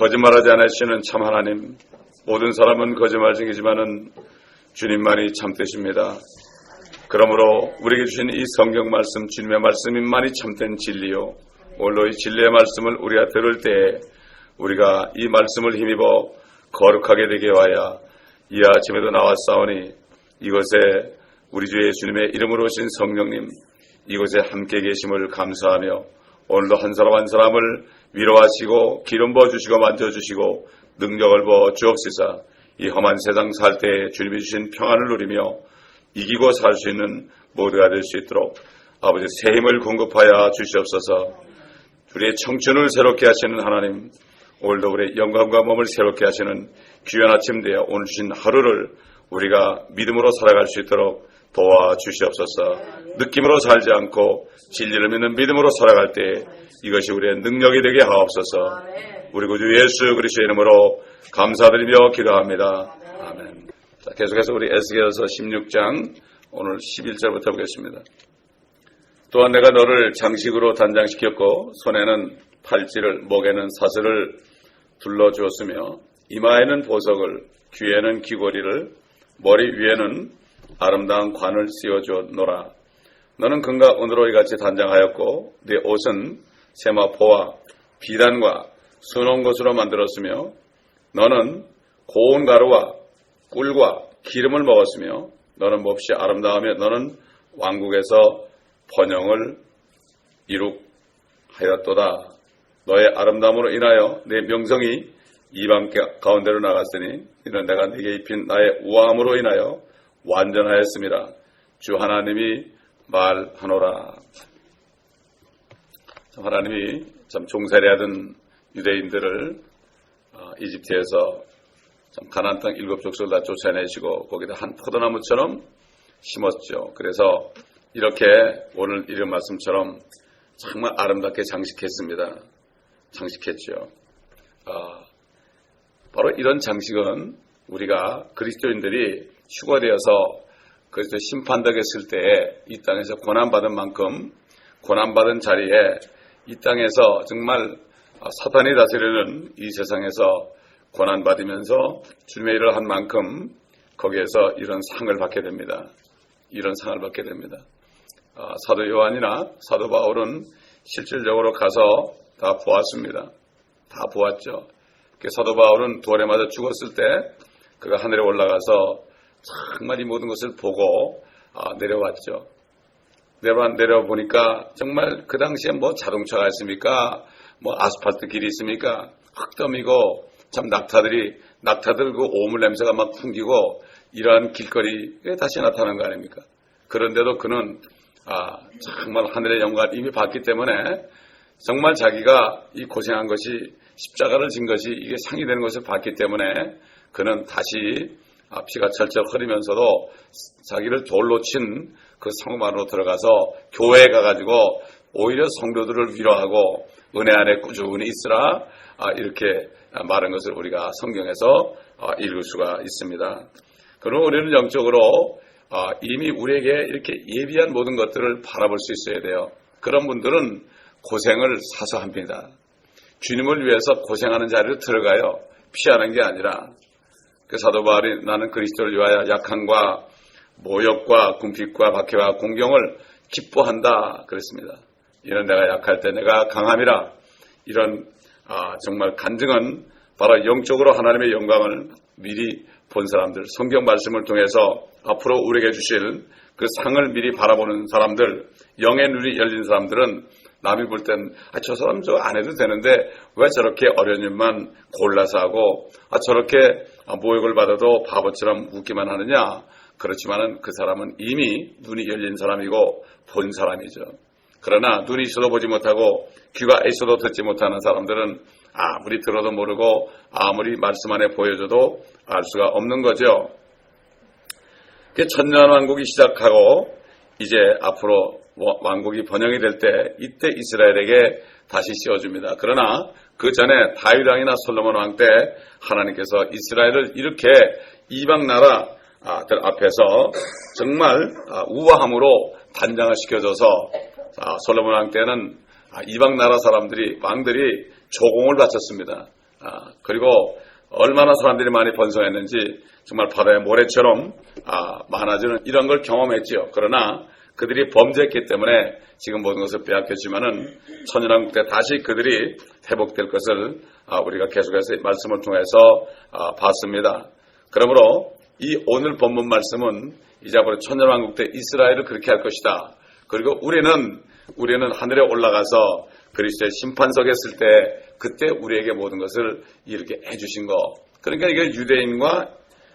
거짓말하지 않으시는 참 하나님, 모든 사람은 거짓말 중이지만은 주님만이 참되십니다. 그러므로 우리에게 주신 이 성경 말씀, 주님의 말씀만이 참된 진리요, 오늘도 이 진리의 말씀을 우리가 들을 때에 우리가 이 말씀을 힘입어 거룩하게 되게 하여 이 아침에도 나왔사오니 이곳에 우리 주 예수님의 이름으로 오신 성령님, 이곳에 함께 계심을 감사하며 오늘도 한 사람 한 사람을 위로하시고 기름 부어주시고 만져주시고 능력을 부어 주옵시사. 이 험한 세상 살 때에 주님이 주신 평안을 누리며 이기고 살 수 있는 모두가 될 수 있도록 아버지 새 힘을 공급하여 주시옵소서. 우리의 청춘을 새롭게 하시는 하나님, 오늘도 우리의 영광과 몸을 새롭게 하시는 귀한 아침 되어 오늘 주신 하루를 우리가 믿음으로 살아갈 수 있도록 도와주시옵소서. 느낌으로 살지 않고 진리를 믿는 믿음으로 살아갈 때 이것이 우리의 능력이 되게 하옵소서. 우리 구주 예수 그리스도의 이름으로 감사드리며 기도합니다. 아멘. 자, 계속해서 우리 에스겔서 16장 오늘 11절부터 보겠습니다. 또한 내가 너를 장식으로 단장시켰고 손에는 팔찌를 목에는 사슬을 둘러주었으며 이마에는 보석을 귀에는 귀고리를 머리 위에는 아름다운 관을 씌워주었노라. 너는 금과 은으로 이같이 단장하였고 네 옷은 세마포와 비단과 순한 것으로 만들었으며 너는 고운 가루와 꿀과 기름을 먹었으며 너는 몹시 아름다우며 너는 왕국에서 번영을 이룩하였도다. 너의 아름다움으로 인하여 내 명성이 이방 가운데로 나갔으니 이는 내가 네게 입힌 나의 우아함으로 인하여 완전하였습니다. 주 하나님이 말하노라. 하나님이 참 종살이하던 유대인들을 이집트에서 참 가나안 땅 7족속을 다 쫓아내시고 거기다 한 포도나무처럼 심었죠. 그래서 이렇게 오늘 이런 말씀처럼 정말 아름답게 장식했습니다. 장식했죠. 바로 이런 장식은 우리가 그리스도인들이 휴거되어서 그리스도 심판당했을 때에 이 땅에서 고난받은 만큼 고난받은 자리에 이 땅에서 정말 사탄이 다스리는 이 세상에서 고난받으면서 주님의 일을 한 만큼 거기에서 이런 상을 받게 됩니다. 이런 상을 받게 됩니다. 사도 요한이나 사도 바울은 실질적으로 가서 다 보았습니다. 다 보았죠. 사도 바울은 돌에 맞아 죽었을 때 그가 하늘에 올라가서 정말 이 모든 것을 보고 내려왔죠. 내려보니까 정말 그 당시에 뭐 자동차가 있습니까? 뭐 아스팔트 길이 있습니까? 흙더미고 참 낙타들 그 오물 냄새가 막 풍기고 이러한 길거리에 다시 나타난 거 아닙니까? 그런데도 그는 정말 하늘의 영광을 이미 봤기 때문에 정말 자기가 이 고생한 것이 십자가를 진 것이 이게 상이 되는 것을 봤기 때문에 그는 다시 피가 철철 흐르면서도 자기를 돌로 친 그 성읍 안으로 들어가서 교회에 가가지고 오히려 성도들을 위로하고 은혜 안에 꾸준히 있으라 이렇게 말한 것을 우리가 성경에서 읽을 수가 있습니다. 그러면 우리는 영적으로 이미 우리에게 이렇게 예비한 모든 것들을 바라볼 수 있어야 돼요. 그런 분들은 고생을 사소합니다. 주님을 위해서 고생하는 자리로 들어가요. 피하는 게 아니라. 그 사도 바울이 나는 그리스도를 위하여 약함과 모욕과 궁핍과 박해와 공경을 기뻐한다 그랬습니다. 이런 내가 약할 때 내가 강함이라. 이런 정말 간증은 바로 영적으로 하나님의 영광을 미리 본 사람들, 성경 말씀을 통해서 앞으로 우리에게 주실 그 상을 미리 바라보는 사람들, 영의 눈이 열린 사람들은 남이 볼 땐 저 사람 저 안 해도 되는데 왜 저렇게 어려운 일만 골라서 하고 저렇게 모욕을 받아도 바보처럼 웃기만 하느냐. 그렇지만은 그 사람은 이미 눈이 열린 사람이고 본 사람이죠. 그러나 눈이 있어도 보지 못하고 귀가 있어도 듣지 못하는 사람들은 아무리 들어도 모르고 아무리 말씀 안에 보여줘도 알 수가 없는 거죠. 천년왕국이 시작하고 이제 앞으로 왕국이 번영이 될 때 이때 이스라엘에게 다시 씌워줍니다. 그러나 그 전에 다윗 왕이나 솔로몬 왕 때 하나님께서 이스라엘을 이렇게 이방 나라들 앞에서 정말 우아함으로 단장을 시켜줘서 솔로몬 왕 때는 이방 나라 사람들이 왕들이 조공을 바쳤습니다. 그리고 얼마나 사람들이 많이 번성했는지 정말 바다의 모래처럼 많아지는 이런 걸 경험했지요. 그러나 그들이 범죄했기 때문에 지금 모든 것을 빼앗겼지만은 천연왕국 때 다시 그들이 회복될 것을 우리가 계속해서 말씀을 통해서 봤습니다. 그러므로 이 오늘 본문 말씀은 이제 앞으로 천연왕국 때 이스라엘을 그렇게 할 것이다. 그리고 우리는 하늘에 올라가서 그리스도의 심판석에 있을 때 그때 우리에게 모든 것을 이렇게 해주신 거. 그러니까 이게 유대인과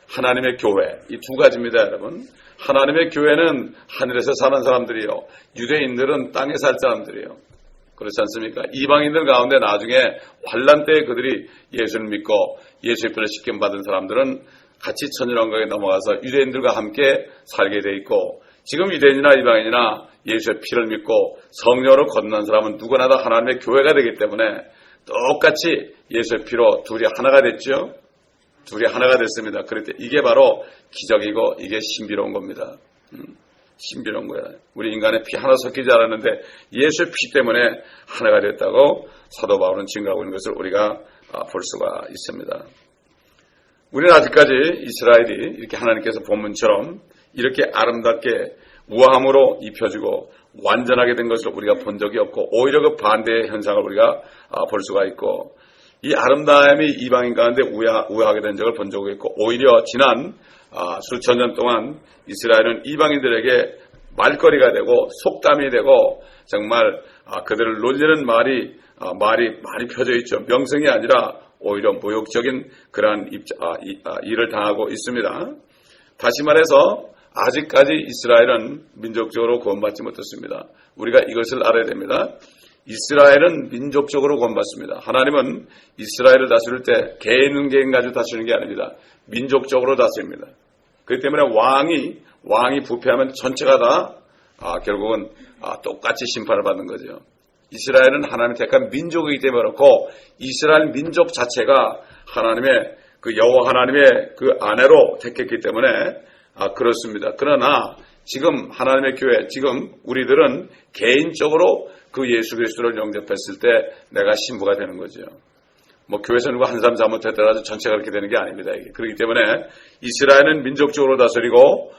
하나님의 교회 이 두 가지입니다, 여러분. 하나님의 교회는 하늘에서 사는 사람들이요. 유대인들은 땅에 살 사람들이요. 그렇지 않습니까? 이방인들 가운데 나중에 환난 때에 그들이 예수를 믿고 예수의 피를 씻김 받은 사람들은 같이 천연왕국에 넘어가서 유대인들과 함께 살게 돼 있고 지금 유대인이나 이방인이나 예수의 피를 믿고 성령으로 거듭난 사람은 누구나 다 하나님의 교회가 되기 때문에 똑같이 예수의 피로 둘이 하나가 됐죠. 둘이 하나가 됐습니다. 그런데 이게 바로 기적이고 이게 신비로운 겁니다. 신비로운 거야. 우리 인간의 피 하나 섞이지 않았는데 예수의 피 때문에 하나가 됐다고 사도 바울은 증거하고 있는 것을 우리가 볼 수가 있습니다. 우리는 아직까지 이스라엘이 이렇게 하나님께서 본문처럼 이렇게 아름답게 우아함으로 입혀주고 완전하게 된 것을 우리가 본 적이 없고 오히려 그 반대의 현상을 우리가 볼 수가 있고 이 아름다움이 이방인 가운데 우아하게 된 적을 본 적이 있고 오히려 지난 수천 년 동안 이스라엘은 이방인들에게 말거리가 되고 속담이 되고 정말 그들을 놀리는 말이 많이 펴져 있죠. 명성이 아니라 오히려 모욕적인 그러한 일을 당하고 있습니다. 다시 말해서 아직까지 이스라엘은 민족적으로 구원받지 못했습니다. 우리가 이것을 알아야 됩니다. 이스라엘은 민족적으로 구원받습니다. 하나님은 이스라엘을 다스릴 때 개인 가지고 다스리는 게 아닙니다. 민족적으로 다스립니다. 그렇기 때문에 왕이 부패하면 전체가 다 결국은 똑같이 심판을 받는 거죠. 이스라엘은 하나님이 택한 민족이기 때문에 그렇고 이스라엘 민족 자체가 하나님의 그 여호와 하나님의 그 아내로 택했기 때문에 그렇습니다. 그러나 지금 하나님의 교회, 지금 우리들은 개인적으로 그 예수 그리스도를 영접했을 때 내가 신부가 되는 거죠. 뭐 교회에서 누가 한 사람 잘못했더라도 전체가 그렇게 되는 게 아닙니다. 이게. 그렇기 때문에 이스라엘은 민족적으로 다스리고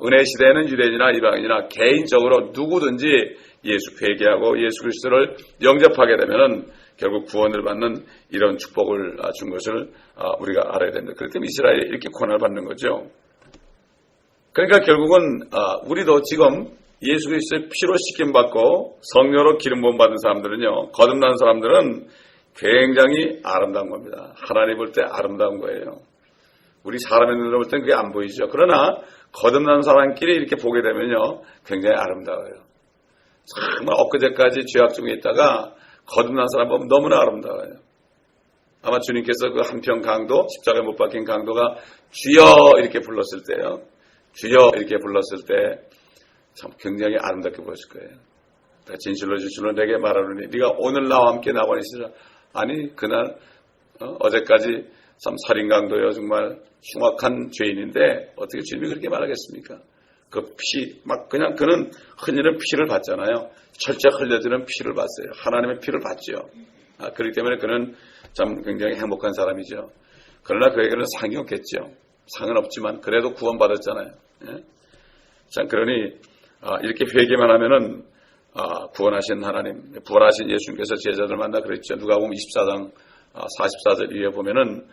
은혜 시대에는 유대인이나 이방인이나 개인적으로 누구든지 예수 회개하고 예수 그리스도를 영접하게 되면은 결국 구원을 받는 이런 축복을 준 것을 우리가 알아야 됩니다. 그렇기 때문에 이스라엘이 이렇게 고난을 받는 거죠. 그러니까 결국은 우리도 지금 예수 그리스도의 피로 씻김받고 성령으로 기름 부음 받은 사람들은요, 거듭난 사람들은 굉장히 아름다운 겁니다. 하나님 볼 때 아름다운 거예요. 우리 사람의 눈으로 볼 때는 그게 안 보이죠. 그러나 거듭난 사람끼리 이렇게 보게 되면요, 굉장히 아름다워요. 정말 엊그제까지 죄악 중에 있다가 거듭난 사람 보면 너무나 아름다워요. 아마 주님께서 그 한평 강도, 십자가에 못 박힌 강도가 주여 이렇게 불렀을 때요. 주여 이렇게 불렀을 때 참 굉장히 아름답게 보였을 거예요. 진실로 진실로 내게 말하노니 네가 오늘 나와 함께 나와 있으라. 아니 그날 어제까지 참 살인강도요. 정말 흉악한 죄인인데 어떻게 주님이 그렇게 말하겠습니까? 그 피, 막 그냥 그는 흘리는 피를 봤잖아요. 철저히 흘려지는 피를 봤어요. 하나님의 피를 봤죠. 그렇기 때문에 그는 참 굉장히 행복한 사람이죠. 그러나 그에게는 상이 없겠죠. 상은 없지만 그래도 구원받았잖아요. 예? 참 그러니 이렇게 회개만 하면은 구원하신 하나님, 부활하신 예수님께서 제자들 만나 그랬죠. 누가복음 24장 44절 이후에 보면은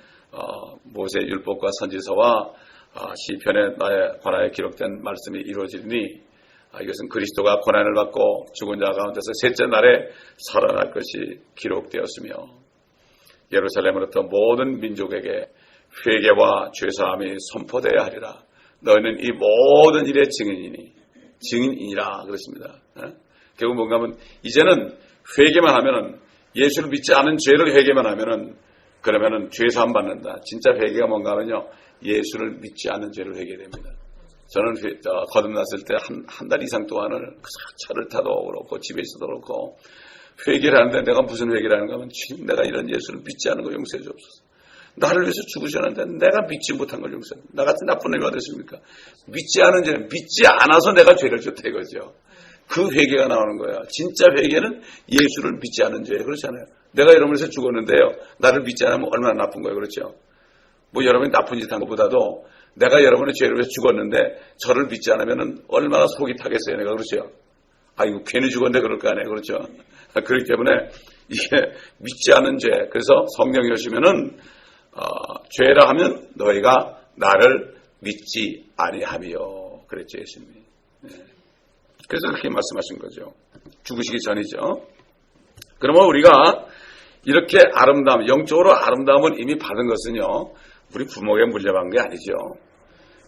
모세 율법과 선지서와 시편에 나에 관하여 기록된 말씀이 이루어지니 이것은 그리스도가 고난을 받고 죽은 자 가운데서 셋째 날에 살아날 것이 기록되었으며 예루살렘으로부터 모든 민족에게 회개와 죄사함이 선포되어야 하리라. 너희는 이 모든 일의 증인이라 그렇습니다. 결국 뭔가 하면 이제는 회개만 하면은 예수를 믿지 않은 죄를 회개만 하면은 그러면은 죄사함 받는다. 진짜 회개가 뭔가 하면요. 예수를 믿지 않는 죄를 회개됩니다. 저는 거듭났을 때 한 달 이상 동안을 차를 타도 그렇고 집에 있어도 그렇고 회개를 하는데 내가 무슨 회개를 하는가 하면 지금 내가 이런 예수를 믿지 않은 거 용서해 주옵소서. 나를 위해서 죽으셨는데 내가 믿지 못한 걸 용서해. 나 같은 나쁜 놈이 어딨습니까? 믿지 않은 죄는 믿지 않아서 내가 죄를 졌다 이거죠. 그 회개가 나오는 거야. 진짜 회개는 예수를 믿지 않은 죄예요. 그렇잖아요. 내가 여러분에서 죽었는데요. 나를 믿지 않으면 얼마나 나쁜 거예요. 그렇죠? 뭐 여러분이 나쁜 짓 한 것보다도 내가 여러분의 죄를 위해서 죽었는데 저를 믿지 않으면 얼마나 속이 타겠어요. 내가 그렇죠? 이거 괜히 죽었는데 그럴 거 아니에요. 그렇죠? 그렇기 때문에 이게 믿지 않은 죄. 그래서 성령이 오시면은 죄라 하면 너희가 나를 믿지 아니하며 그랬죠. 예수님이. 그래서 그렇게 말씀하신 거죠. 죽으시기 전이죠. 그러면 우리가 이렇게 아름다움, 영적으로 아름다움을 이미 받은 것은요, 우리 부모에게 물려받은 게 아니죠.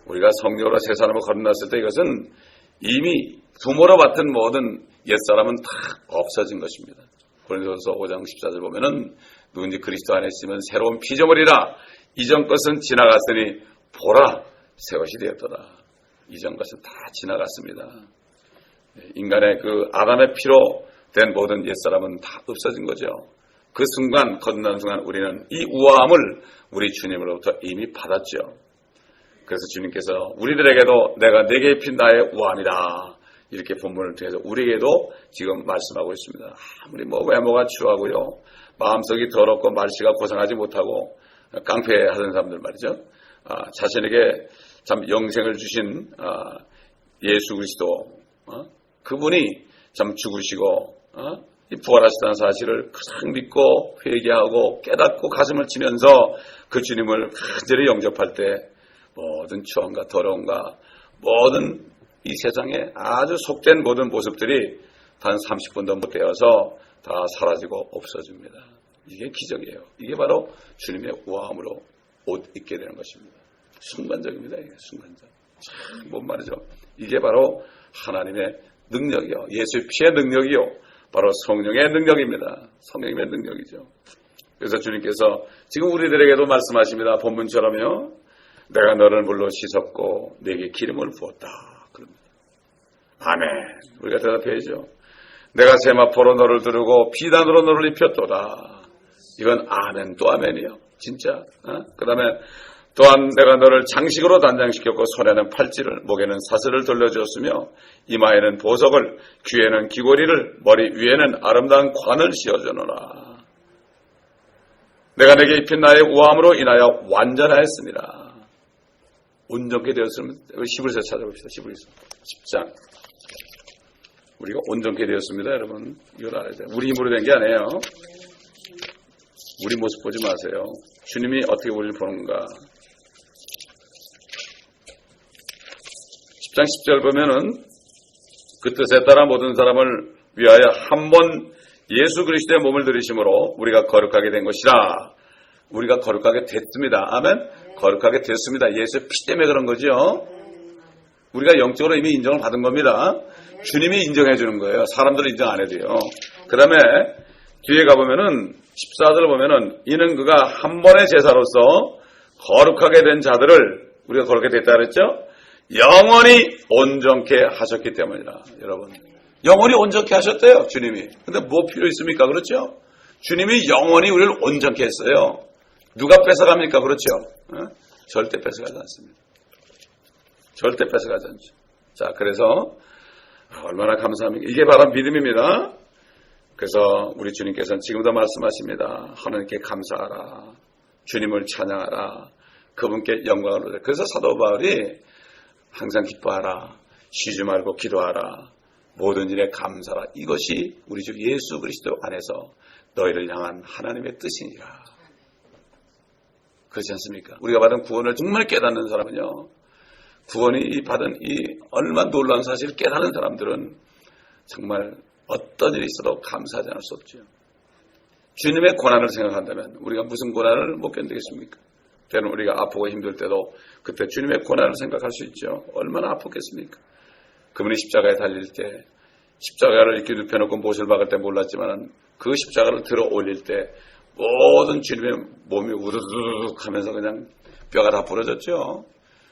우리가 성령으로 새 사람을 거듭났을 때 이것은 이미 부모로 맡은 모든 옛사람은 다 없어진 것입니다. 고린도서 5장 14절 보면은 누군지 그리스도 안에 있으면 새로운 피조물이라 이전 것은 지나갔으니 보라 새 것이 되었더라. 이전 것은 다 지나갔습니다. 인간의 그 아담의 피로 된 모든 옛사람은 다 없어진 거죠. 그 순간 거듭나는 순간 우리는 이 우아함을 우리 주님으로부터 이미 받았죠. 그래서 주님께서 우리들에게도 내가 내게 입힌 나의 우아함이다. 이렇게 본문을 통해서 우리에게도 지금 말씀하고 있습니다. 아무리 외모가 추하고요. 마음속이 더럽고 말씨가 고상하지 못하고 깡패하던 사람들 말이죠. 자신에게 참 영생을 주신 예수 그리스도 그분이 참 죽으시고 부활하시다는 사실을 가장 믿고 회개하고 깨닫고 가슴을 치면서 그 주님을 간절히 영접할 때 모든 추함과 더러움과 모든 이 세상에 아주 속된 모든 모습들이 단 30분도 못 되어서 다 사라지고 없어집니다. 이게 기적이에요. 이게 바로 주님의 우아함으로 옷 입게 되는 것입니다. 순간적입니다. 이게 순간적. 참 뭔 말이죠. 이게 바로 하나님의 능력이요. 예수의 피의 능력이요. 바로 성령의 능력입니다. 성령의 능력이죠. 그래서 주님께서 지금 우리들에게도 말씀하십니다. 본문처럼요. 내가 너를 물로 씻었고 내게 기름을 부었다. 그럽니다. 아멘. 우리가 대답해야죠. 내가 세마포로 너를 두르고 비단으로 너를 입혔도다. 이건 아멘 또 아멘이요. 진짜. 그 다음에 또한 내가 너를 장식으로 단장시켰고 손에는 팔찌를 목에는 사슬을 돌려주었으며 이마에는 보석을 귀에는 귀고리를 머리 위에는 아름다운 관을 씌워주노라. 내가 내게 입힌 나의 우아함으로 인하여 완전하였습니다. 온전케 되었으면 히브리서 찾아봅시다. 히브리서 10장. 우리가 온전케 되었습니다. 여러분 이걸 알아야 돼요. 우리 힘으로 된 게 아니에요. 우리 모습 보지 마세요. 주님이 어떻게 우리를 보는가. 10장 10절 보면은 그 뜻에 따라 모든 사람을 위하여 한 번 예수 그리스도의 몸을 들이심으로 우리가 거룩하게 된 것이라. 우리가 거룩하게 됐습니다. 아멘. 거룩하게 됐습니다. 예수의 피 때문에 그런 거죠. 우리가 영적으로 이미 인정을 받은 겁니다. 주님이 인정해 주는 거예요. 사람들은 인정 안 해도요. 그 다음에 뒤에 가보면은 14절을 보면은 이는 그가 한 번의 제사로서 거룩하게 된 자들을 우리가 거룩하게 됐다 그랬죠. 영원히 온전케 하셨기 때문이라. 여러분 영원히 온전케 하셨대요. 주님이. 근데 뭐 필요 있습니까? 그렇죠. 주님이 영원히 우리를 온전케 했어요. 누가 뺏어갑니까? 그렇죠. 절대 뺏어가지 않습니다. 절대 뺏어가지 않죠. 자, 그래서 얼마나 감사합니까? 이게 바로 믿음입니다. 그래서 우리 주님께서는 지금도 말씀하십니다. 하나님께 감사하라. 주님을 찬양하라. 그분께 영광을 얻으라. 그래서 사도 바울이 항상 기뻐하라. 쉬지 말고 기도하라. 모든 일에 감사하라. 이것이 우리 주 예수 그리스도 안에서 너희를 향한 하나님의 뜻이니라. 그렇지 않습니까? 우리가 받은 구원을 정말 깨닫는 사람은요. 구원이 받은 이 얼마나 놀라운 사실을 깨닫는 사람들은 정말 어떤 일이 있어도 감사하지 않을 수 없죠. 주님의 고난을 생각한다면 우리가 무슨 고난을 못 견디겠습니까? 때로는 우리가 아프고 힘들 때도 그때 주님의 고난을 생각할 수 있죠. 얼마나 아프겠습니까? 그분이 십자가에 달릴 때 십자가를 이렇게 눕혀놓고 못을 박을 때 몰랐지만 그 십자가를 들어 올릴 때 모든 주님의 몸이 우두둑 하면서 그냥 뼈가 다 부러졌죠.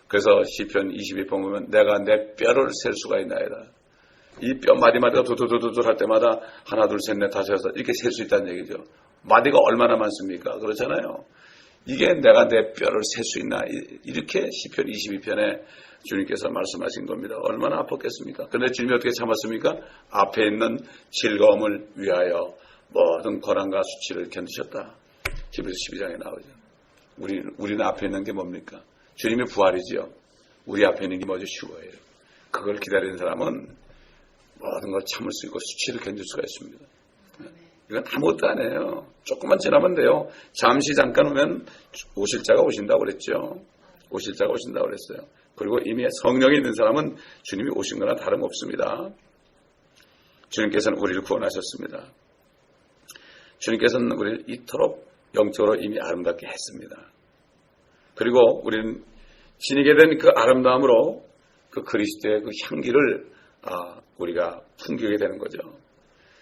그래서 시편 22편 보면 내가 내 뼈를 셀 수가 있나이다. 이 뼈 마디마디가 두두두두 할 때마다 하나 둘 셋 넷 다섯 여섯 이렇게 셀 수 있다는 얘기죠. 마디가 얼마나 많습니까? 그렇잖아요. 이게 내가 내 뼈를 셀 수 있나? 이렇게 시편 22편에 주님께서 말씀하신 겁니다. 얼마나 아팠겠습니까? 그런데 주님이 어떻게 참았습니까? 앞에 있는 즐거움을 위하여 모든 고난과 수치를 견디셨다. 히브리서 12장에 나오죠. 우리는 앞에 있는 게 뭡니까? 주님의 부활이지요. 우리 앞에 있는 게 뭐죠? 휴거예요. 그걸 기다리는 사람은 모든 걸 참을 수 있고 수치를 견딜 수가 있습니다. 이건 아무것도 안 해요. 조금만 지나면 돼요. 잠시 잠깐 오면 오실 자가 오신다고 그랬죠. 오실 자가 오신다고 그랬어요. 그리고 이미 성령이 있는 사람은 주님이 오신 거나 다름없습니다. 주님께서는 우리를 구원하셨습니다. 주님께서는 우리를 이토록 영적으로 이미 아름답게 했습니다. 그리고 우리는 지니게 된 그 아름다움으로 그 그리스도의 그 향기를 우리가 풍기게 되는 거죠.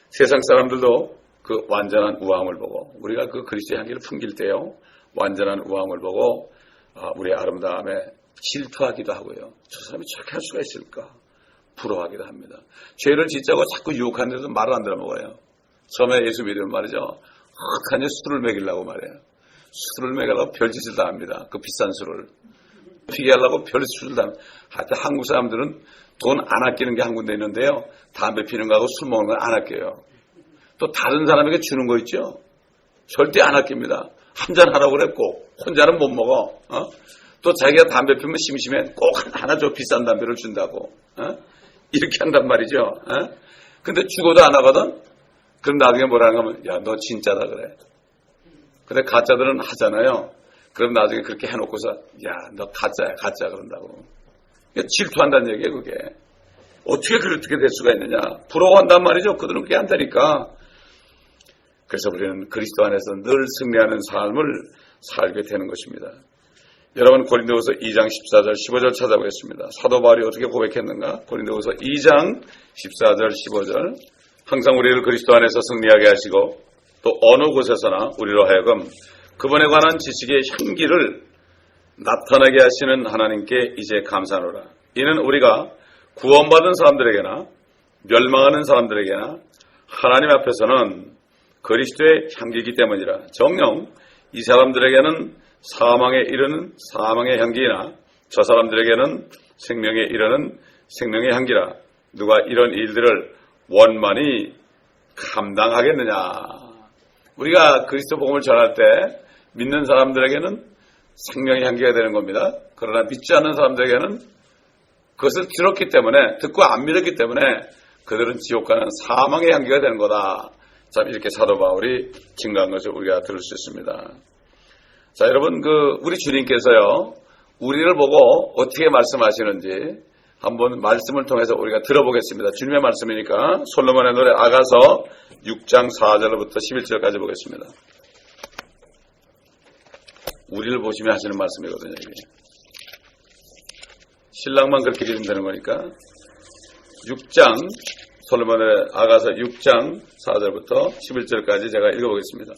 세상 사람들도 그 완전한 우아함을 보고 우리가 그 그리스도의 향기를 풍길 때요. 완전한 우아함을 보고 우리의 아름다움에 질투하기도 하고요. 저 사람이 저렇게 할 수가 있을까? 부러워하기도 합니다. 죄를 짓자고 자꾸 유혹하는데도 말을 안 들어먹어요. 처음에 예수 믿으면 말이죠. 흑하니 술을 먹이려고 말해요. 술을 먹이려고 별짓을 다 합니다. 그 비싼 술을. 피게 하려고 별짓을 다 합니다. 하여튼 한국 사람들은 돈 안 아끼는 게 한 군데 있는데요. 담배 피는 거하고 술 먹는 건 안 아껴요. 또 다른 사람에게 주는 거 있죠. 절대 안 아낍니다. 한 잔 하라고 그랬고 혼자는 못 먹어. 또 자기가 담배 피우면 심심해 꼭 하나 줘. 비싼 담배를 준다고. 이렇게 한단 말이죠. 근데 죽어도 안 하거든. 그럼 나중에 뭐라는 거면 야, 너 진짜다 그래. 근데 가짜들은 하잖아요. 그럼 나중에 그렇게 해놓고서 야, 너 가짜야 가짜 그런다고. 질투한다는 얘기예요. 그게. 어떻게 그렇게 될 수가 있느냐. 부러워한단 말이죠. 그들은 그게 한다니까. 그래서 우리는 그리스도 안에서 늘 승리하는 삶을 살게 되는 것입니다. 여러분 고린도후서 2장 14절 15절 찾아보겠습니다. 사도 바울이 어떻게 고백했는가? 고린도후서 2장 14절 15절 항상 우리를 그리스도 안에서 승리하게 하시고 또 어느 곳에서나 우리로 하여금 그분에 관한 지식의 향기를 나타나게 하시는 하나님께 이제 감사하노라. 이는 우리가 구원받은 사람들에게나 멸망하는 사람들에게나 하나님 앞에서는 그리스도의 향기이기 때문이라. 정녕 이 사람들에게는 사망에 이르는 사망의 향기이나 저 사람들에게는 생명에 이르는 생명의 향기라. 누가 이런 일들을 원만히 감당하겠느냐. 우리가 그리스도 복음을 전할 때 믿는 사람들에게는 생명의 향기가 되는 겁니다. 그러나 믿지 않는 사람들에게는 그것을 들었기 때문에 듣고 안 믿었기 때문에 그들은 지옥 가는 사망의 향기가 되는 거다. 참 이렇게 사도 바울이 증거한 것을 우리가 들을 수 있습니다. 자, 여러분 우리 주님께서요 우리를 보고 어떻게 말씀하시는지 한번 말씀을 통해서 우리가 들어보겠습니다. 주님의 말씀이니까 솔로몬의 노래 아가서 6장 4절부터 11절까지 보겠습니다. 우리를 보시며 하시는 말씀이거든요. 이게. 신랑만 그렇게 기르면 되는 거니까 6장 솔로몬의 아가서 6장 4절부터 11절까지 제가 읽어보겠습니다.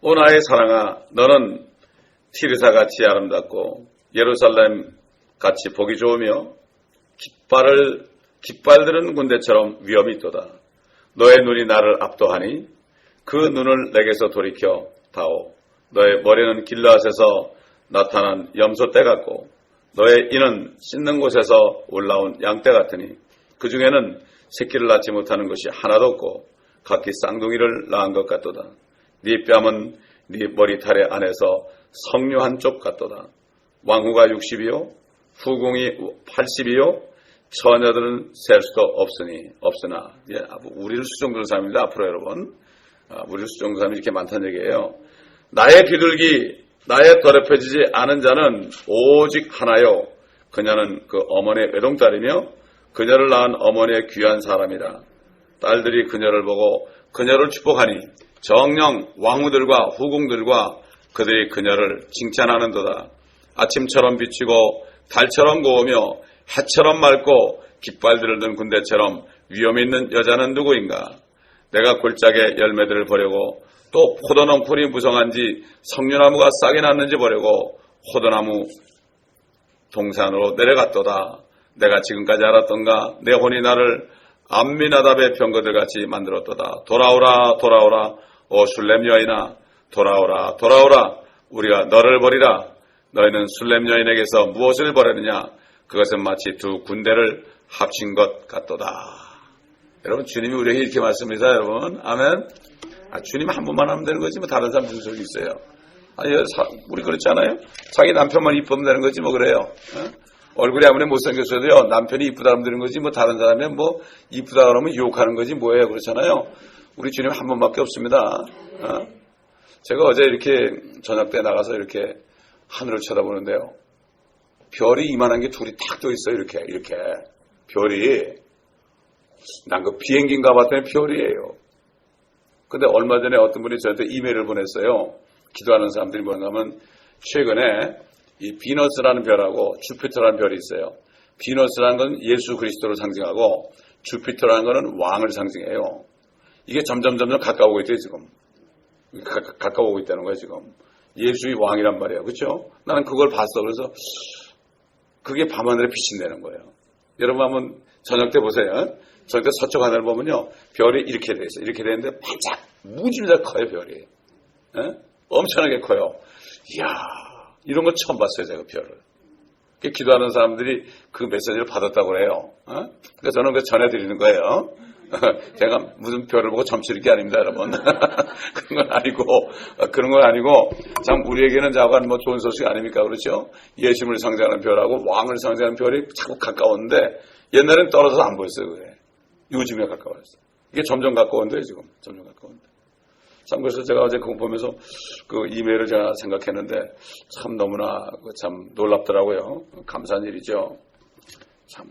오 나의 사랑아 너는 티르사같이 아름답고 예루살렘 같이 보기 좋으며 깃발들은 군대처럼 위엄이 있도다. 너의 눈이 나를 압도하니 그 눈을 내게서 돌이켜 다오. 너의 머리는 길르앗에서 나타난 염소떼 같고 너의 이는 씻는 곳에서 올라온 양떼 같으니 그 중에는 새끼를 낳지 못하는 것이 하나도 없고 각기 쌍둥이를 낳은 것 같도다. 네 뺨은 네 머리털의 안에서 석류 한쪽 같도다. 왕후가 60이요 후궁이 80이요 처녀들은 셀 수도 없으나 우리를 수종드는 사람입니다. 앞으로 여러분 우리를 수종드는 사람이 이렇게 많다는 얘기예요. 나의 비둘기 나의 더럽혀지지 않은 자는 오직 하나요 그녀는 그 어머니의 외동딸이며 그녀를 낳은 어머니의 귀한 사람이라. 딸들이 그녀를 보고 그녀를 축복하니 정녕 왕후들과 후궁들과 그들이 그녀를 칭찬하는도다. 아침처럼 비치고 달처럼 고우며 해처럼 맑고 깃발들을 든 군대처럼 위엄 있는 여자는 누구인가? 내가 골짜기에 열매들을 보려고 또 포도농 풀이 무성한지 석류나무가 싹이 났는지 보려고 포도나무 동산으로 내려갔도다. 내가 지금까지 알았던가? 내 혼이 나를 암미나답의 병거들같이 만들었도다. 돌아오라 돌아오라 오 슐렘 여인아 돌아오라 돌아오라 우리가 너를 버리라. 너희는 술렘 여인에게서 무엇을 버렸느냐? 그것은 마치 두 군대를 합친 것 같도다. 여러분, 주님이 우리에게 이렇게 말씀합니다. 여러분, 아멘. 주님 한 번만 하면 되는 거지 뭐 다른 사람 무슨 소리 있어요? 우리 그렇지 않아요? 자기 남편만 이쁘면 되는 거지 뭐 그래요. 얼굴이 아무리 못생겼어도요, 남편이 이쁘다 하면 되는 거지 뭐 다른 사람이 뭐 이쁘다 그러면 유혹하는 거지 뭐예요. 그렇잖아요. 우리 주님 한 번밖에 없습니다. 제가 어제 이렇게 저녁 때 나가서 이렇게 하늘을 쳐다보는데요, 별이 이만한 게 둘이 탁 떠 있어요. 이렇게 별이. 난 그 비행기인가 봤더니 별이에요. 근데 얼마 전에 어떤 분이 저한테 이메일을 보냈어요. 기도하는 사람들이 뭐냐 하면, 최근에 이 비너스라는 별하고 주피터라는 별이 있어요. 비너스라는 건 예수 그리스도를 상징하고, 주피터라는 거는 왕을 상징해요. 이게 점점 가까워오고 있대요, 지금. 가까워오고 있다는 거예요, 지금. 예수의 왕이란 말이에요. 그렇죠? 나는 그걸 봤어. 그래서 그게 밤하늘에 빛이 내는 거예요. 여러분 한번 저녁 때 보세요. 저녁 때 서쪽 하늘 보면요, 별이 이렇게 돼 있어요. 이렇게 되는데 반짝 무지무지하게 커요, 별이. 엄청나게 커요. 이야, 이런 거 처음 봤어요, 제가 별을. 기도하는 사람들이 그 메시지를 받았다고 그래요. 그러니까 저는 그 전해드리는 거예요. 제가 무슨 별을 보고 점치는 게 아닙니다, 여러분. 그런 건 아니고, 참, 우리에게는 자관 뭐 좋은 소식 아닙니까? 그렇죠? 예수님을 상징하는 별하고 왕을 상징하는 별이 자꾸 가까웠는데, 옛날엔 떨어져서 안 보였어요, 그게. 요즘에 가까워졌어요. 이게 점점 가까운데, 지금. 점점 가까운데. 참, 그래서 제가 어제 그거 보면서 그 이메일을 제가 생각했는데, 참 너무나 참 놀랍더라고요. 감사한 일이죠. 참,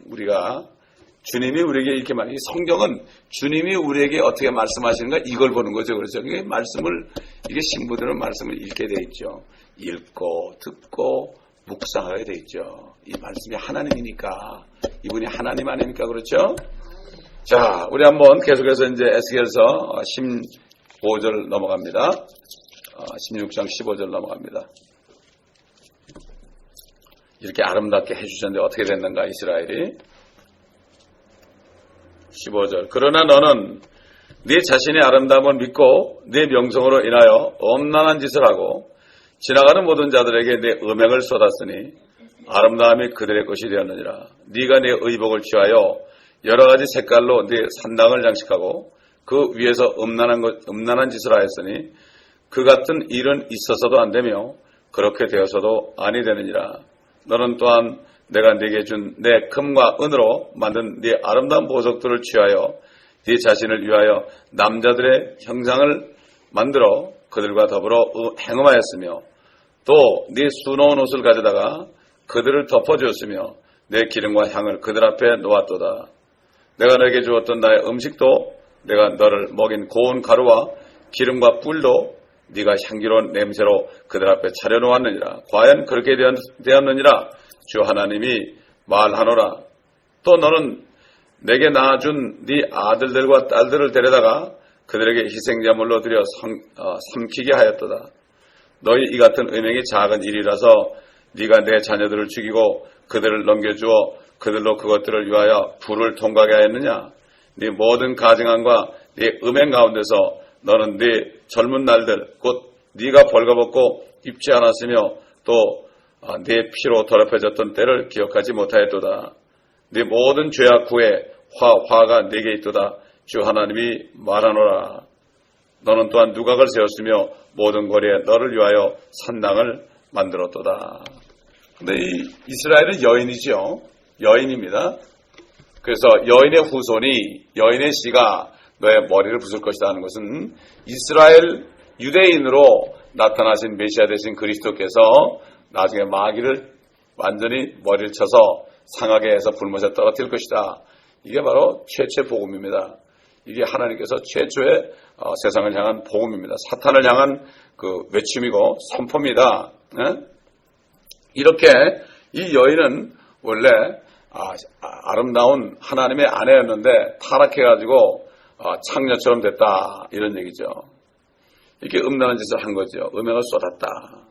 주님이 우리에게 이렇게 이 성경은 주님이 우리에게 어떻게 말씀하시는가 이걸 보는 거죠. 그렇죠? 이게 이게 신부들은 말씀을 읽게 돼 있죠. 읽고, 듣고, 묵상하게 돼 있죠. 이 말씀이 하나님이니까. 이분이 하나님 아닙니까? 그렇죠? 자, 우리 한번 계속해서 이제 에스겔서 15절 넘어갑니다. 16장 15절 넘어갑니다. 이렇게 아름답게 해주셨는데 어떻게 됐는가, 이스라엘이. 15절. 그러나 너는 네 자신의 아름다움을 믿고 네 명성으로 인하여 엄난한 짓을 하고 지나가는 모든 자들에게 내 음행을 쏟았으니 아름다움이 그들의 것이 되었느니라. 네가 네 의복을 취하여 여러 가지 색깔로 네 산당을 장식하고 그 위에서 음란한 짓을 하였으니 그 같은 일은 있어서도 안 되며 그렇게 되어서도 아니 되느니라. 너는 또한 내가 네게 준 내 금과 은으로 만든 네 아름다운 보석들을 취하여 네 자신을 위하여 남자들의 형상을 만들어 그들과 더불어 행음하였으며 또 네 수놓은 옷을 가져다가 그들을 덮어주었으며 내 기름과 향을 그들 앞에 놓았도다. 내가 너에게 주었던 나의 음식도 내가 너를 먹인 고운 가루와 기름과 꿀도 네가 향기로운 냄새로 그들 앞에 차려놓았느니라. 과연 그렇게 되었느니라. 주 하나님이 말하노라. 또 너는 내게 낳아준 네 아들들과 딸들을 데려다가 그들에게 희생자물로 드려 삼키게 하였도다. 너희 이 같은 음행이 작은 일이라서 네가 내 자녀들을 죽이고 그들을 넘겨주어 그들로 그것들을 위하여 불을 통과하게 하였느냐. 네 모든 가증함과 네 음행 가운데서 너는 네 젊은 날들 곧 네가 벌거벗고 입지 않았으며 또 네 피로 더럽혀졌던 때를 기억하지 못하였도다. 네 모든 죄악 후에 화가 네게 있도다. 주 하나님이 말하노라. 너는 또한 누각을 세웠으며 모든 거리에 너를 위하여 산당을 만들었도다. 근데 이 이스라엘은 여인이죠. 여인입니다. 그래서 여인의 후손이, 여인의 씨가 너의 머리를 부술 것이다 하는 것은 이스라엘 유대인으로 나타나신 메시아 되신 그리스도께서 나중에 마귀를 완전히 머리를 쳐서 상하게 해서 불못에 떨어뜨릴 것이다. 이게 바로 최초의 복음입니다. 이게 하나님께서 최초의 세상을 향한 복음입니다. 사탄을 향한 그 외침이고 선포입니다. 이렇게 이 여인은 원래 아름다운 하나님의 아내였는데 타락해가지고 창녀처럼 됐다 이런 얘기죠. 이렇게 음란한 짓을 한 거죠. 음행을 쏟았다.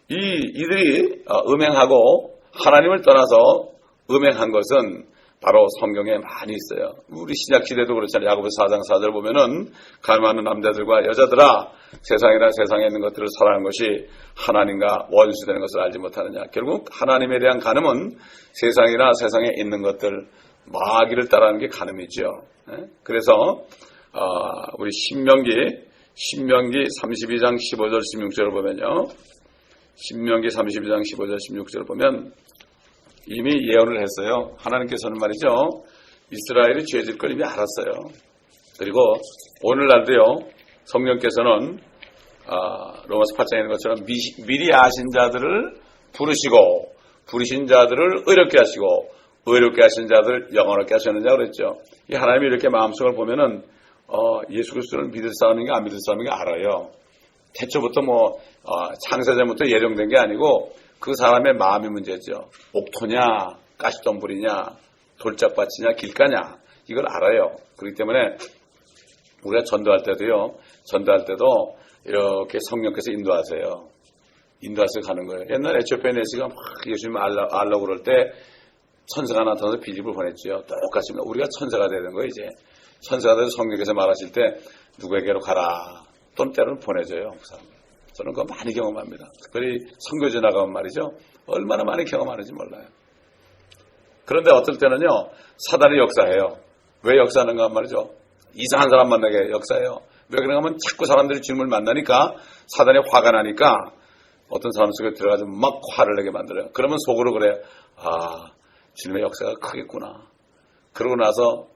이들이 음행하고 하나님을 떠나서 음행한 것은 바로 성경에 많이 있어요. 우리 신약시대도 그렇잖아요. 야고보서 4장 4절 보면은 가늠하는 남자들과 여자들아 세상이나 세상에 있는 것들을 사랑하는 것이 하나님과 원수되는 것을 알지 못하느냐. 결국 하나님에 대한 가늠은 세상이나 세상에 있는 것들 마귀를 따르는 게 가늠이죠. 그래서 우리 신명기 32장 15절 16절을 보면요. 신명기 32장 15절 16절을 보면 이미 예언을 했어요. 하나님께서는 말이죠. 이스라엘이 죄질 걸 이미 알았어요. 그리고 오늘날도요. 성령께서는 로마서 8장에 있는 것처럼 미리 아신 자들을 부르신 자들을 의롭게 하시고 의롭게 하신 자들을 영원하게 하셨느냐 그랬죠. 이 하나님이 이렇게 마음속을 보면은 예수 그리스도를 믿을 사람인가 안 믿을 사람인가 알아요. 태초부터 창세전부터 예정된 게 아니고 그 사람의 마음이 문제죠. 옥토냐, 가시덤불이냐, 돌짝밭이냐, 길가냐 이걸 알아요. 그렇기 때문에 우리가 전도할 때도 이렇게 성령께서 인도하세요. 인도하셔서 가는 거예요. 옛날에 에티오피아 내시가 막 예수님 알라고 그럴 때 천사가 나타나서 비집을 보냈죠. 똑같이 우리가 천사가 되는 거예요. 이제 천사가 돼서 성령께서 말하실 때 누구에게로 가라 또는 때로는 보내줘요. 그 사람. 저는 그거 많이 경험합니다. 특별히 선교지 나가면 말이죠. 얼마나 많이 경험하는지 몰라요. 그런데 어떨 때는요. 사단이 역사해요. 왜 역사하는가 말이죠. 이상한 사람 만나게 역사해요. 왜 그런가 하면 자꾸 사람들이 주님을 만나니까 사단이 화가 나니까 어떤 사람 속에 들어가서 막 화를 내게 만들어요. 그러면 속으로 그래요. 주님의 역사가 크겠구나. 그러고 나서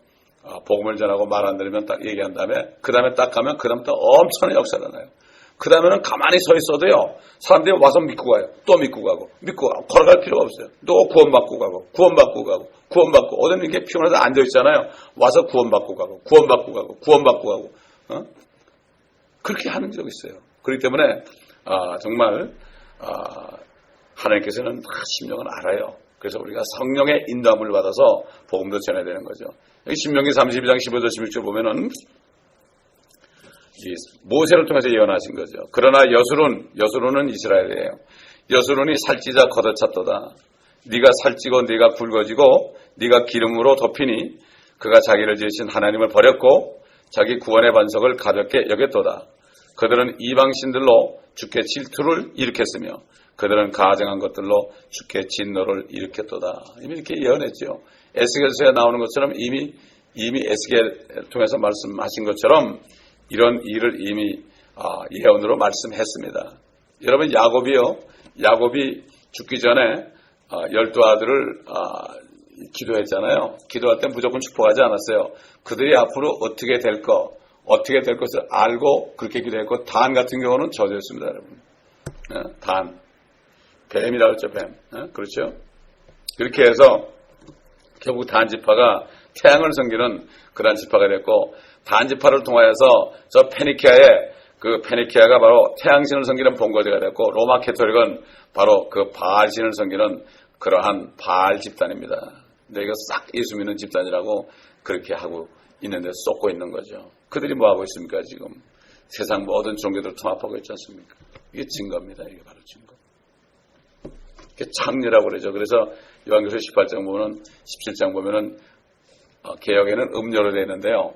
복음을 전하고 말 안 들으면 딱 얘기한 다음에 그 다음에 딱 가면 그 다음부터 엄청난 역사가 나요. 그 다음에는 가만히 서 있어도요. 사람들이 와서 믿고 가요. 또 믿고 가고 걸어갈 필요가 없어요. 또 구원받고 가고 어떤 이렇게 피곤해서 앉아있잖아요. 와서 구원받고 가고 그렇게 하는 적이 있어요. 그렇기 때문에 정말 하나님께서는 심령을 알아요. 그래서 우리가 성령의 인도함을 받아서 복음도 전해야 되는 거죠. 여기 신명기 32장 15절 16절 보면은 모세를 통해서 예언하신 거죠. 그러나 여수론은 이스라엘이에요. 여수론이 살찌자 걷어찼도다. 네가 살찌고 네가 굵어지고 네가 기름으로 덮이니 그가 자기를 지으신 하나님을 버렸고 자기 구원의 반석을 가볍게 여겼도다. 그들은 이방신들로 주께 질투를 일으켰으며 그들은 가증한 것들로 주께 진노를 일으켰도다. 이미 이렇게 예언했죠. 에스겔서에 나오는 것처럼 이미 에스겔 통해서 말씀하신 것처럼 이런 일을 이미 예언으로 말씀했습니다. 여러분 야곱이 죽기 전에 12아들을 기도했잖아요. 기도할 때 무조건 축복하지 않았어요. 그들이 앞으로 어떻게 될 것을 알고 그렇게 기도했고 단 같은 경우는 저주였습니다. 여러분. 단. 뱀이라고 했죠. 뱀. 그렇죠. 그렇게 해서 결국 단지파가 태양을 섬기는 그런 지파가 됐고 단지파를 통하여서 저 페니키아가 바로 태양신을 섬기는 본거지가 됐고 로마 캐토릭은 바로 그 바알신을 섬기는 그러한 바알 집단입니다. 근데 이거 싹 예수 믿는 집단이라고 그렇게 하고 있는데 쏟고 있는 거죠. 그들이 뭐 하고 있습니까 지금? 세상 모든 종교들을 통합하고 있지 않습니까? 이게 증거입니다. 이게 바로 증거. 이게 창녀라고 그러죠. 그래서 요한계시록 18장 보면은 17장 보면은 개혁에는 음료로 되어 있는데요.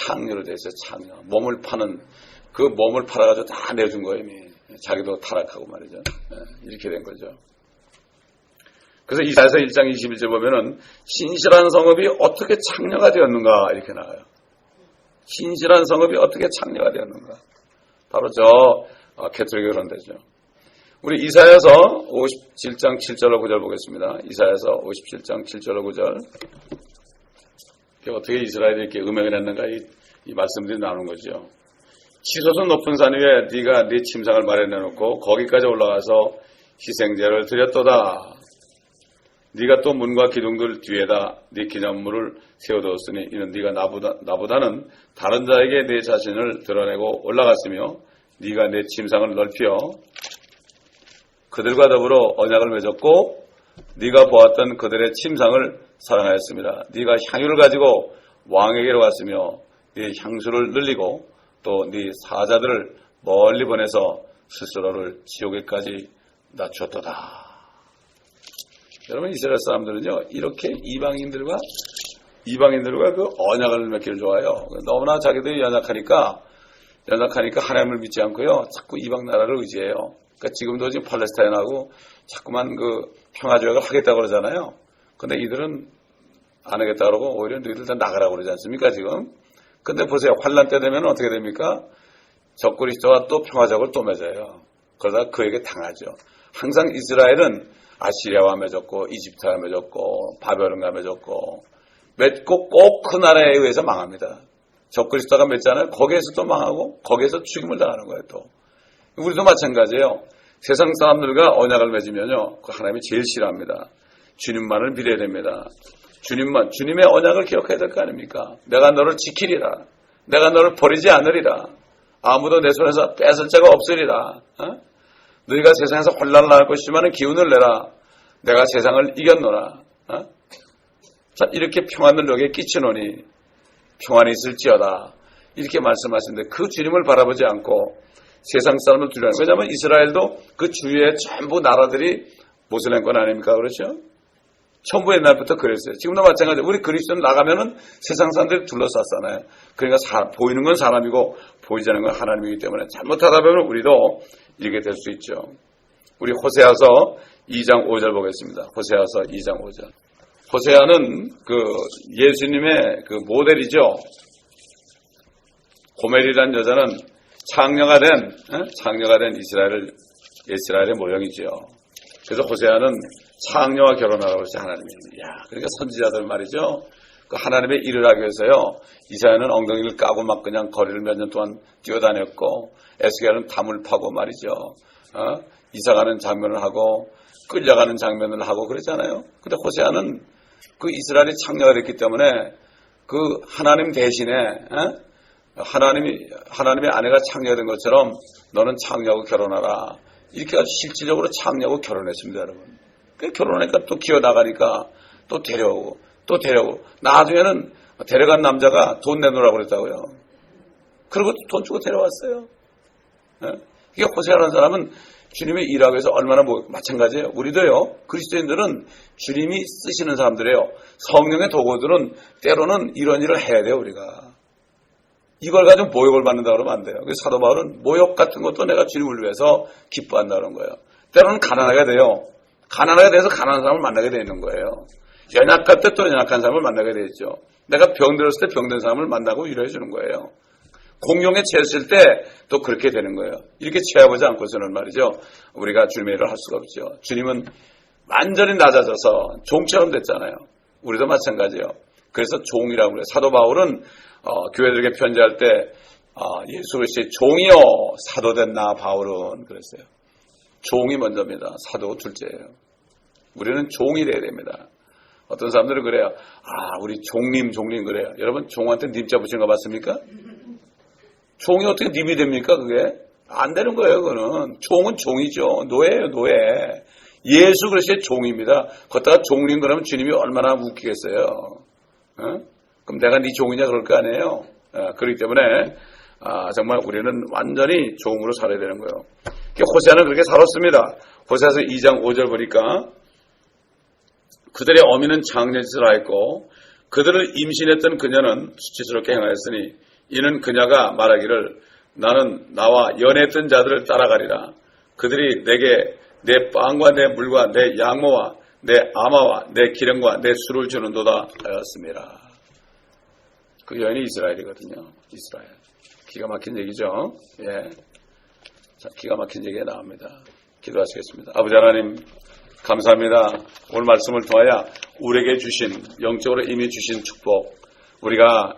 창녀로 되어 있어요. 창녀. 몸을 파는 그 몸을 팔아가지고 다 내준 거예요. 이미. 자기도 타락하고 말이죠. 이렇게 된 거죠. 그래서 이사야서 1장 21절 보면은 신실한 성읍이 어떻게 창녀가 되었는가 이렇게 나와요. 신실한 성읍이 어떻게 창녀가 되었는가. 바로 저 캐톨릭이 그런 데죠. 우리 이사야서 57장 7절로 9절 보겠습니다. 이사야서 57장 7절로 9절. 어떻게 이스라엘이 이렇게 음행을 했는가 이 말씀들이 나오는 거죠. 치솟은 높은 산 위에 네가 네 침상을 마련해놓고 거기까지 올라가서 희생제를 드렸도다. 네가 또 문과 기둥들 뒤에다 네 기념물을 세워두었으니 이는 네가 나보다는 다른 자에게 네 자신을 드러내고 올라갔으며 네가 내 침상을 넓혀 그들과 더불어 언약을 맺었고 네가 보았던 그들의 침상을 사랑하였습니다. 네가 향유를 가지고 왕에게로 갔으며 네 향수를 늘리고 또 네 사자들을 멀리 보내서 스스로를 지옥에까지 낮췄도다. 여러분 이스라엘 사람들은요 이렇게 이방인들과 그 언약을 맺기를 좋아해요. 너무나 자기들이 연약하니까 하나님을 믿지 않고요 자꾸 이방 나라를 의지해요. 그러니까 지금도 지금 팔레스타인하고 자꾸만 그 평화 조약을 하겠다고 그러잖아요. 근데 이들은 안 하겠다 그러고 오히려 너희들 다 나가라고 그러지 않습니까 지금? 근데 보세요 환란 때 되면 어떻게 됩니까? 적그리스도와 또 평화적을 또 맺어요. 그러다 그에게 당하죠. 항상 이스라엘은 아시리아와 맺었고 이집트와 맺었고 바벨론과 맺었고 꼭 그 나라에 의해서 망합니다. 적그리스도가 맺잖아요. 거기에서 또 망하고 거기에서 죽임을 당하는 거예요. 또 우리도 마찬가지예요. 세상 사람들과 언약을 맺으면요 그 하나님이 제일 싫어합니다. 주님만을 믿어야 됩니다. 주님의 언약을 기억해야 될 거 아닙니까? 내가 너를 지키리라. 내가 너를 버리지 않으리라. 아무도 내 손에서 뺏을 자가 없으리라. 너희가 세상에서 혼란을 할 것이지만 기운을 내라. 내가 세상을 이겼노라. 자, 이렇게 평안을 너에게 끼치노니 평안이 있을지어다. 이렇게 말씀하시는데 그 주님을 바라보지 않고 세상 사람을 두려워하는 거예요. 왜냐하면 이스라엘도 그 주위의 전부 나라들이 모슬렘권 아닙니까? 그렇죠? 전부 옛날부터 그랬어요. 지금도 마찬가지예요. 우리 그리스도는 나가면은 세상 사람들이 둘러쌌잖아요. 그러니까 보이는 건 사람이고 보이지 않는 건 하나님이기 때문에 잘못하다 보면 우리도 이렇게 될 수 있죠. 우리 호세아서 2장 5절 보겠습니다. 호세아서 2장 5절. 호세아는 그 예수님의 그 모델이죠. 고멜이라는 여자는 창녀가 된 이스라엘의 모형이죠. 그래서 호세아는 창녀와 결혼하라고 그러지 하나님이. 그러니까 선지자들 말이죠. 그 하나님의 일을 하기 위해서요. 이사야는 엉덩이를 까고 막 그냥 거리를 몇 년 동안 뛰어다녔고 에스겔은 담을 파고 말이죠. 이사가는 장면을 하고 끌려가는 장면을 하고 그랬잖아요. 근데 호세아는 그 이스라엘이 창녀가 됐기 때문에 그 하나님 대신에 하나님의 아내가 창녀가 된 것처럼 너는 창녀하고 결혼하라. 이렇게 아주 실질적으로 창녀하고 결혼했습니다, 여러분. 결혼하니까 또 기어나가니까 또 데려오고 나중에는 데려간 남자가 돈 내놓으라고 그랬다고요. 그리고 돈 주고 데려왔어요. 이게 호세아라는 사람은 주님의 일하기 위해서 얼마나 마찬가지예요. 우리도요. 그리스도인들은 주님이 쓰시는 사람들이에요. 성령의 도구들은 때로는 이런 일을 해야 돼요. 우리가. 이걸 가지고 모욕을 받는다 그러면 안 돼요. 그래서 사도 바울은 모욕 같은 것도 내가 주님을 위해서 기뻐한다는 거예요. 때로는 가난하게 돼요. 가난하게 돼서 가난한 사람을 만나게 되는 거예요. 연약할 때 또 연약한 사람을 만나게 되죠. 내가 병들었을 때 병든 사람을 만나고 위로해 주는 거예요. 공용에 채웠을 때 또 그렇게 되는 거예요. 이렇게 채워보지 않고서는 말이죠. 우리가 주님의 일을 할 수가 없죠. 주님은 완전히 낮아져서 종처럼 됐잖아요. 우리도 마찬가지예요. 그래서 종이라고 그래요. 사도 바울은 교회들에게 편지할 때 예수 그리스도의 종이요 사도된 나 바울은 그랬어요. 종이 먼저입니다. 사도 둘째예요. 우리는 종이 돼야 됩니다. 어떤 사람들은 그래요. 우리 종님 그래요. 여러분 종한테 님자 붙인 거 봤습니까? 종이 어떻게 님이 됩니까? 그게 안 되는 거예요. 그거는 종은 종이죠. 노예예요. 노예. 예수 그리스도의 종입니다. 걷다가 종님 그러면 주님이 얼마나 웃기겠어요. 그럼 내가 네 종이냐 그럴 거 아니에요. 그렇기 때문에 정말 우리는 완전히 종으로 살아야 되는 거예요. 호세아는 그렇게 살았습니다. 호세아서 2장 5절 보니까 그들의 어미는 장례짓을 하였고 그들을 임신했던 그녀는 수치스럽게 행하였으니 이는 그녀가 말하기를 나는 나와 연애했던 자들을 따라가리라. 그들이 내게 내 빵과 내 물과 내 양모와 내 아마와 내 기름과 내 술을 주는도다 하였습니다. 그 여인이 이스라엘이거든요. 이스라엘. 기가 막힌 얘기죠. 예. 자, 기가 막힌 얘기가 나옵니다. 기도하시겠습니다. 아버지 하나님 감사합니다. 오늘 말씀을 통하여 우리에게 주신 영적으로 이미 주신 축복 우리가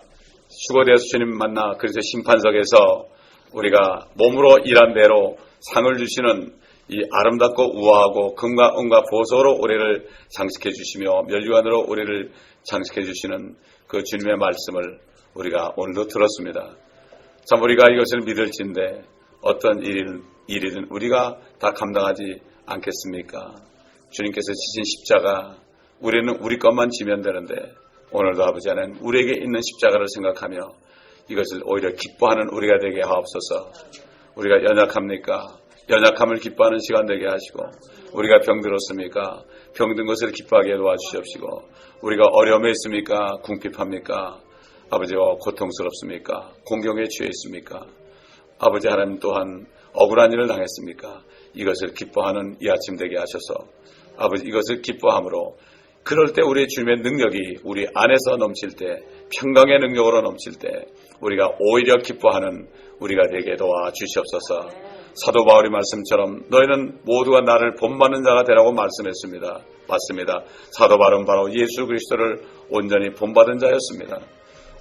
휴거되어서 주님 만나 그래서 심판석에서 우리가 몸으로 일한 대로 상을 주시는 이 아름답고 우아하고 금과 은과 보석으로 우리를 장식해 주시며 면류관으로 우리를 장식해 주시는 그 주님의 말씀을 우리가 오늘도 들었습니다. 참 우리가 이것을 믿을진데 어떤 일이든 우리가 다 감당하지 않겠습니까? 주님께서 지신 십자가 우리는 우리 것만 지면 되는데 오늘도 아버지 하나님 우리에게 있는 십자가를 생각하며 이것을 오히려 기뻐하는 우리가 되게 하옵소서. 우리가 연약합니까? 연약함을 기뻐하는 시간 되게 하시고, 우리가 병들었습니까? 병든 것을 기뻐하게 도와주시옵시고, 우리가 어려움에 있습니까? 궁핍합니까? 아버지와 고통스럽습니까? 공경에 취해 있습니까? 아버지 하나님 또한 억울한 일을 당했습니까? 이것을 기뻐하는 이 아침 되게 하셔서 아버지 이것을 기뻐함으로 그럴 때 우리의 주님의 능력이 우리 안에서 넘칠 때, 평강의 능력으로 넘칠 때 우리가 오히려 기뻐하는 우리가 되게 도와주시옵소서. 사도 바울의 말씀처럼 너희는 모두가 나를 본받는 자가 되라고 말씀했습니다. 맞습니다. 사도 바울은 바로 예수 그리스도를 온전히 본받은 자였습니다.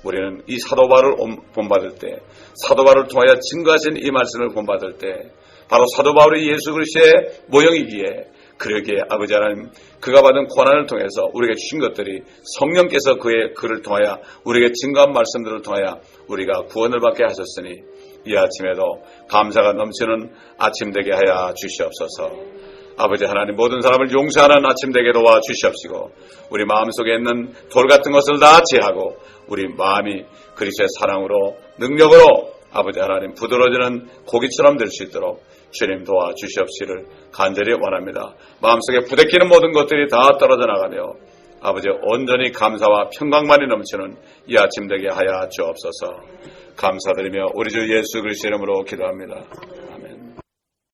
우리는 이 사도 바울을 본받을 때, 사도 바울을 통하여 증거하신 이 말씀을 본받을 때 바로 사도 바울이 예수 그리스도의 모형이기에, 그러기에 아버지 하나님 그가 받은 고난을 통해서 우리에게 주신 것들이 성령께서 그를 통하여 우리에게 증거한 말씀들을 통하여 우리가 구원을 받게 하셨으니 이 아침에도 감사가 넘치는 아침 되게 하여 주시옵소서. 아버지 하나님 모든 사람을 용서하는 아침 되게 도와 주시옵시고, 우리 마음속에 있는 돌 같은 것을 다 제하고 우리 마음이 그리스도의 사랑으로 능력으로 아버지 하나님 부드러워지는 고기처럼 될 수 있도록 주님 도와 주시옵시를 간절히 원합니다. 마음속에 부대끼는 모든 것들이 다 떨어져 나가며 아버지 온전히 감사와 평강만이 넘치는 이 아침 되게 하여 주옵소서. 감사드리며 우리 주 예수 그리스도 이름으로 기도합니다.